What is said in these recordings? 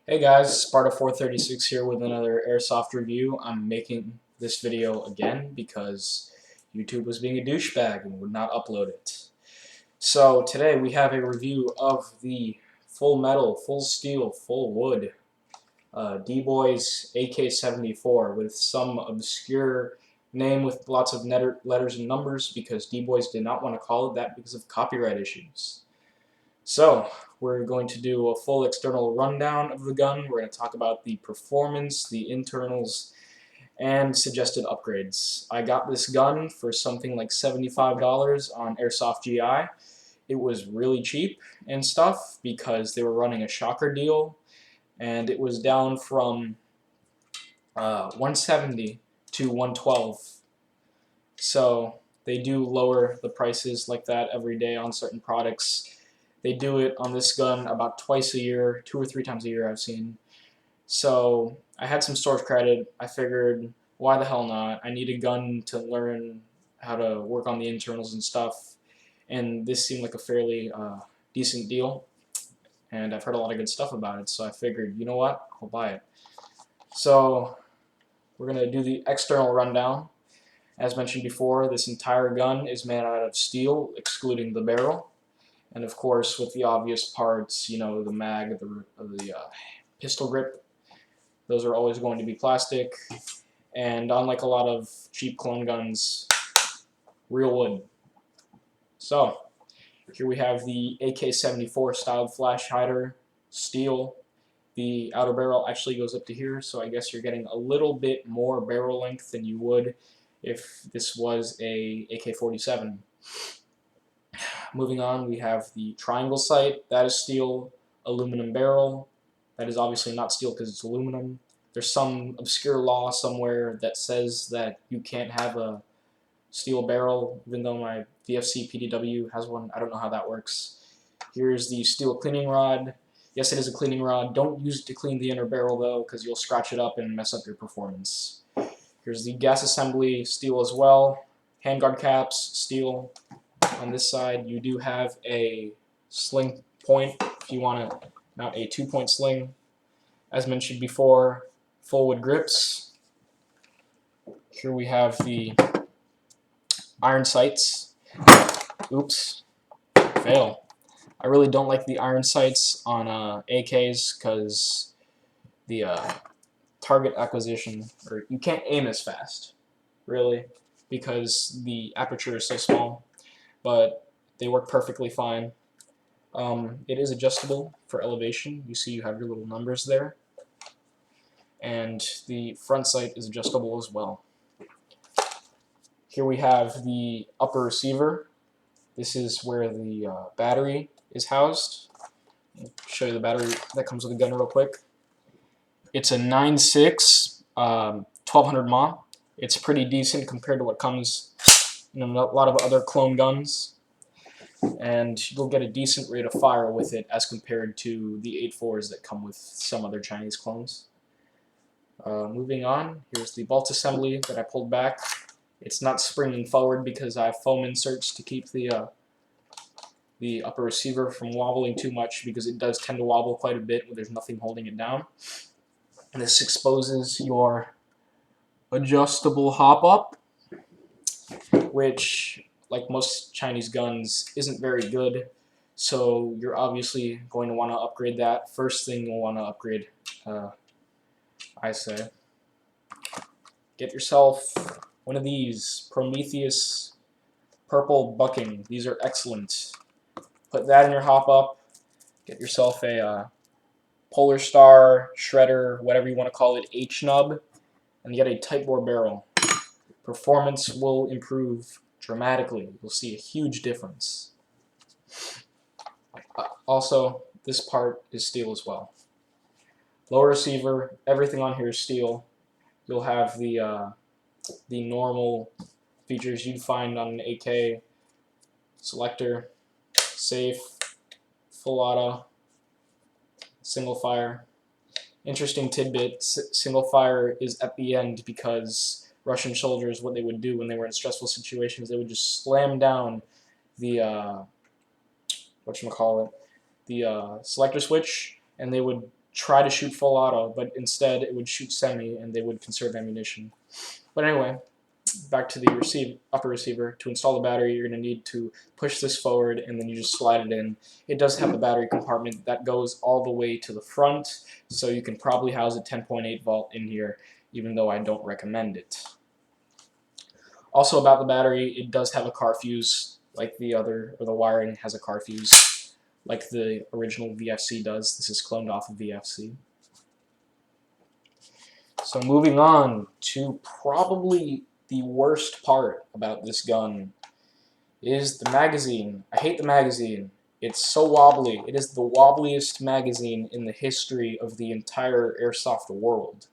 Hey guys, Sparta436 here with another airsoft review. I'm making this video again because YouTube was being a douchebag and would not upload it. So today we have a review of the full metal, full steel, full wood D-Boys AK-74 with some obscure name with lots of letters and numbers because D-Boys did not want to call it that because of copyright issues. So, we're going to do a full external rundown of the gun. We're going to talk about the performance, the internals, and suggested upgrades. I got this gun for something like $75 on Airsoft GI. It was really cheap and stuff because they were running a shocker deal, and it was down from 170 to 112. So, they do lower the prices like that every day on certain products. They do it on this gun about twice a year, 2 or 3 times a year I've seen. So I had some source credit. I figured, why the hell not? I need a gun to learn how to work on the internals and stuff. And this seemed like a fairly decent deal. And I've heard a lot of good stuff about it. So I figured, you know what? I'll buy it. So we're going to do the external rundown. As mentioned before, this entire gun is made out of steel, excluding the barrel. And of course, with the obvious parts, you know, the mag, the pistol grip, those are always going to be plastic. And unlike a lot of cheap clone guns, real wood. So, here we have the AK-74 styled flash hider, steel. The outer barrel actually goes up to here, so I guess you're getting a little bit more barrel length than you would if this was a AK-47. Moving on, we have the triangle sight. That is steel, aluminum barrel. That is obviously not steel because it's aluminum. There's some obscure law somewhere that says that you can't have a steel barrel, even though my VFC PDW has one. I don't know how that works. Here's the steel cleaning rod. Yes, it is a cleaning rod. Don't use it to clean the inner barrel, though, because you'll scratch it up and mess up your performance. Here's the gas assembly, steel as well. Handguard caps, steel. On this side, you do have a sling point if you want to mount a 2-point sling. As mentioned before, full wood grips. Here we have the iron sights. Oops, fail. I really don't like the iron sights on AKs because the target acquisition, or you can't aim as fast, really, because the aperture is so small. But they work perfectly fine. It is adjustable for elevation. You see you have your little numbers there. And the front sight is adjustable as well. Here we have the upper receiver. This is where the battery is housed. I'll show you the battery that comes with the gun real quick. It's a 9.6 1200 mAh. It's pretty decent compared to what comes in a lot of other clone guns. And you'll get a decent rate of fire with it as compared to the 8.4s that come with some other Chinese clones. Moving on, here's the bolt assembly that I pulled back. It's not springing forward because I have foam inserts to keep the upper receiver from wobbling too much, because it does tend to wobble quite a bit when there's nothing holding it down. And this exposes your adjustable hop-up, which, like most Chinese guns, isn't very good. So you're obviously going to want to upgrade that. First thing you'll want to upgrade, I say, get yourself one of these Prometheus purple bucking. These are excellent. Put that in your hop-up. Get yourself a Polar Star, Shredder, whatever you want to call it, H-nub, and get a tight bore barrel. Performance will improve dramatically. You'll see a huge difference. Also, this part is steel as well. Lower receiver, everything on here is steel. You'll have the normal features you'd find on an AK: selector, safe, full auto, single fire. Interesting tidbit, single fire is at the end because Russian soldiers, what they would do when they were in stressful situations, they would just slam down the whatchamacallit, the selector switch, and they would try to shoot full auto, but instead it would shoot semi and they would conserve ammunition. But anyway, back to the upper receiver. To install the battery, you're going to need to push this forward and then you just slide it in. It does have a battery compartment that goes all the way to the front, so you can probably house a 10.8 volt in here, even though I don't recommend it. Also about the battery, it does have a car fuse like the wiring has a car fuse like the original VFC does. This is cloned off of VFC. So moving on to probably the worst part about this gun is the magazine. I hate the magazine. It's so wobbly. It is the wobbliest magazine in the history of the entire airsoft world.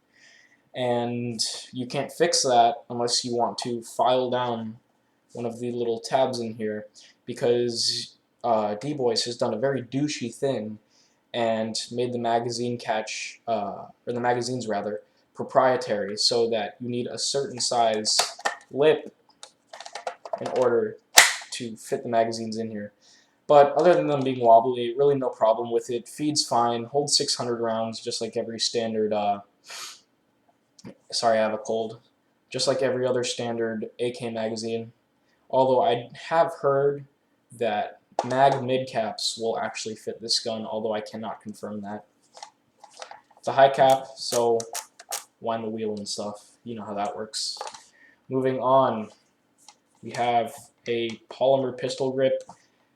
And you can't fix that unless you want to file down one of the little tabs in here, because D-Boys has done a very douchey thing and made the magazine catch, or the magazines rather, proprietary, so that you need a certain size lip in order to fit the magazines in here. But other than them being wobbly, really no problem with it. Feeds fine, holds 600 rounds just like every standard, sorry I have a cold, just like every other standard AK magazine. Although I have heard that mag mid-caps will actually fit this gun, although I cannot confirm that. It's a high cap, so wind the wheel and stuff. You know how that works. Moving on, we have a polymer pistol grip.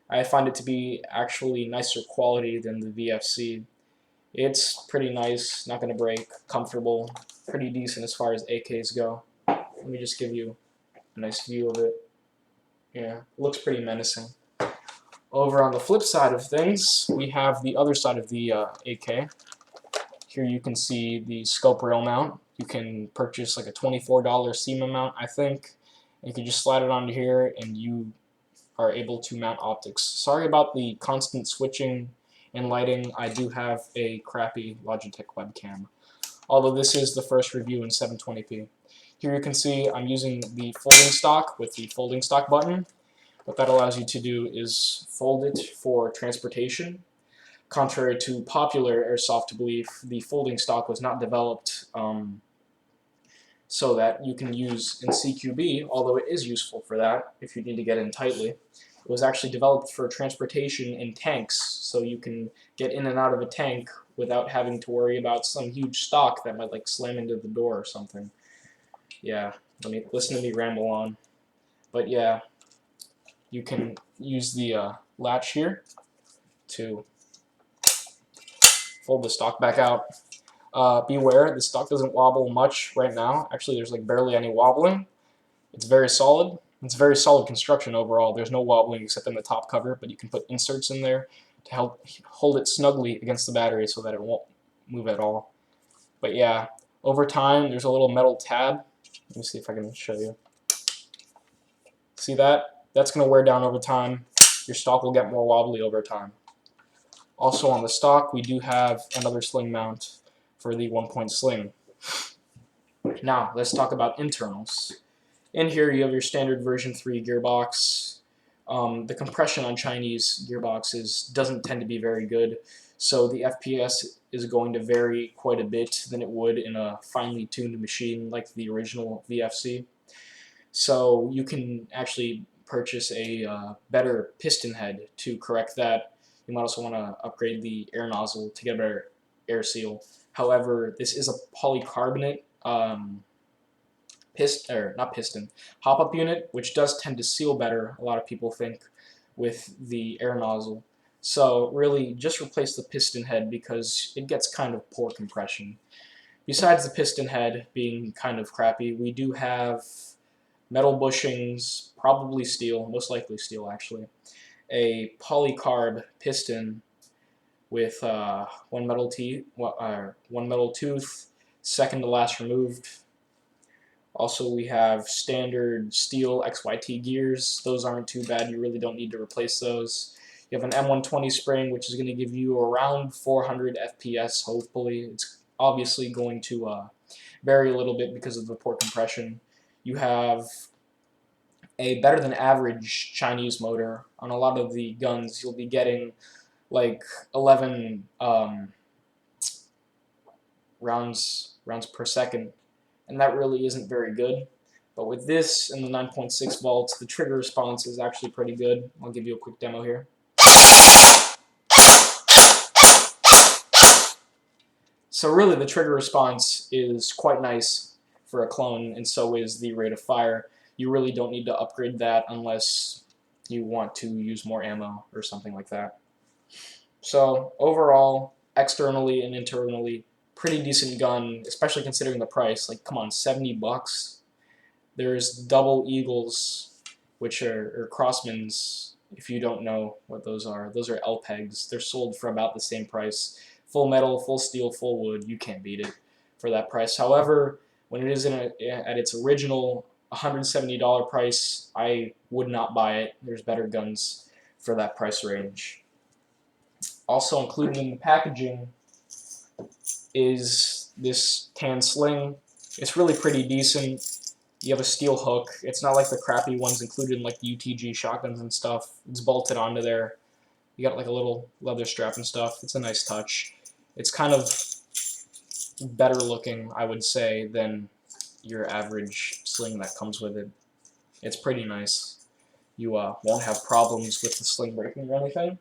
I find it to be actually nicer quality than the VFC. It's pretty nice, not going to break, comfortable, pretty decent as far as AKs go. Let me just give you a nice view of it. Yeah, it looks pretty menacing. Over on the flip side of things, we have the other side of the AK. Here you can see the scope rail mount. You can purchase like a $24 SEMA mount, I think. You can just slide it onto here and you are able to mount optics. Sorry about the constant switching and lighting. I do have a crappy Logitech webcam, although this is the first review in 720p. Here you can see I'm using the folding stock with the folding stock button. What that allows you to do is fold it for transportation. Contrary to popular airsoft belief, the folding stock was not developed so that you can use in CQB, although it is useful for that if you need to get in tightly. It was actually developed for transportation in tanks, so you can get in and out of a tank without having to worry about some huge stock that might like slam into the door or something. Yeah, listen to me ramble on. But yeah, you can use the latch here to fold the stock back out. Beware, the stock doesn't wobble much right now. Actually, there's like barely any wobbling. It's very solid. It's very solid construction overall. There's no wobbling except in the top cover, but you can put inserts in there to help hold it snugly against the battery so that it won't move at all. But yeah, over time, there's a little metal tab. Let me see if I can show you. See that? That's going to wear down over time. Your stock will get more wobbly over time. Also on the stock, we do have another sling mount for the 1-point sling. Now, let's talk about internals. In here, you have your standard version 3 gearbox. The compression on Chinese gearboxes doesn't tend to be very good, so the FPS is going to vary quite a bit than it would in a finely tuned machine like the original VFC. So you can actually purchase a better piston head to correct that. You might also want to upgrade the air nozzle to get a better air seal. However, this is a polycarbonate hop-up unit, which does tend to seal better, a lot of people think, with the air nozzle. So really, just replace the piston head because it gets kind of poor compression. Besides the piston head being kind of crappy, we do have metal bushings, probably steel, most likely steel actually, a polycarb piston with one metal tooth, second to last removed. Also, we have standard steel XYT gears. Those aren't too bad. You really don't need to replace those. You have an M120 spring, which is going to give you around 400 FPS, hopefully. It's obviously going to vary a little bit because of the poor compression. You have a better than average Chinese motor. On a lot of the guns, you'll be getting like 11 rounds per second, and that really isn't very good. But with this and the 9.6 volts, the trigger response is actually pretty good. I'll give you a quick demo here. So really the trigger response is quite nice for a clone, and so is the rate of fire. You really don't need to upgrade that unless you want to use more ammo or something like that. So overall, externally and internally, pretty decent gun, especially considering the price. Like, come on, 70 bucks? There's double eagles, which are crossmans. If you don't know what those are LPEGs. They're sold for about the same price. Full metal, full steel, full wood. You can't beat it for that price. However, when it is at its original $170 price, I would not buy it. There's better guns for that price range. Also included in the packaging is this tan sling. It's really pretty decent. You have a steel hook. It's not like the crappy ones included in like the UTG shotguns and stuff. It's bolted onto there. You got like a little leather strap and stuff. It's a nice touch. It's kind of better looking, I would say, than your average sling that comes with it. It's pretty nice. You won't have problems with the sling breaking or anything.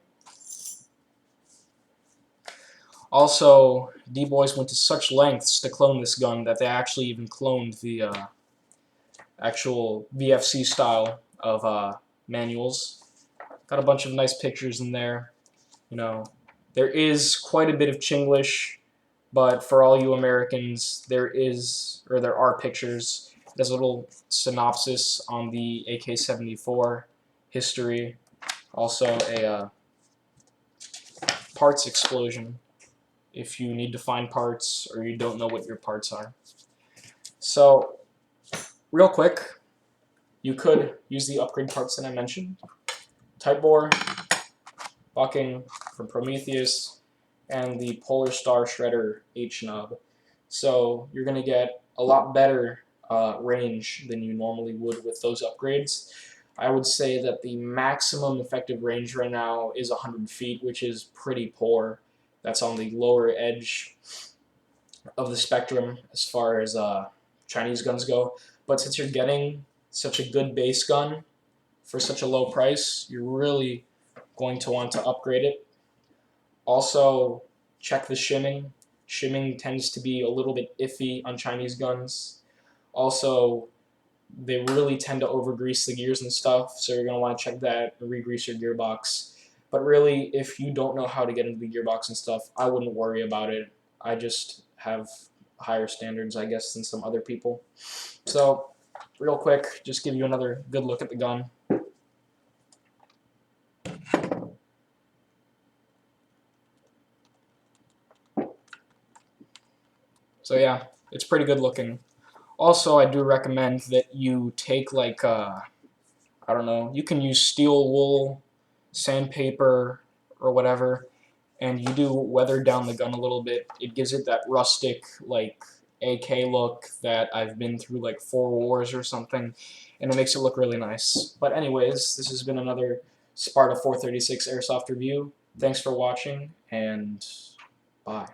Also, D-Boys went to such lengths to clone this gun that they actually even cloned the actual VFC style of manuals. Got a bunch of nice pictures in there. You know, there is quite a bit of Chinglish, but for all you Americans, there are pictures. There's a little synopsis on the AK-74 history. Also a parts explosion if you need to find parts or you don't know what your parts are. So, real quick, you could use the upgrade parts that I mentioned. Type bore, bucking from Prometheus, and the Polar Star Shredder H-nub. So you're going to get a lot better range than you normally would with those upgrades. I would say that the maximum effective range right now is 100 feet, which is pretty poor. That's on the lower edge of the spectrum as far as Chinese guns go. But since you're getting such a good base gun for such a low price, you're really going to want to upgrade it. Also, check the shimming. Shimming tends to be a little bit iffy on Chinese guns. Also, they really tend to over-grease the gears and stuff, so you're going to want to check that and re-grease your gearbox. But really, if you don't know how to get into the gearbox and stuff, I wouldn't worry about it. I just have higher standards, I guess, than some other people. So, real quick, just give you another good look at the gun. So yeah, it's pretty good looking. Also, I do recommend that you take like, I don't know, you can use steel wool, sandpaper, or whatever, and you do weather down the gun a little bit. It gives it that rustic, like, AK look that I've been through like 4 wars or something, and it makes it look really nice. But anyways, this has been another Sparta 436 Airsoft review. Thanks for watching, and bye.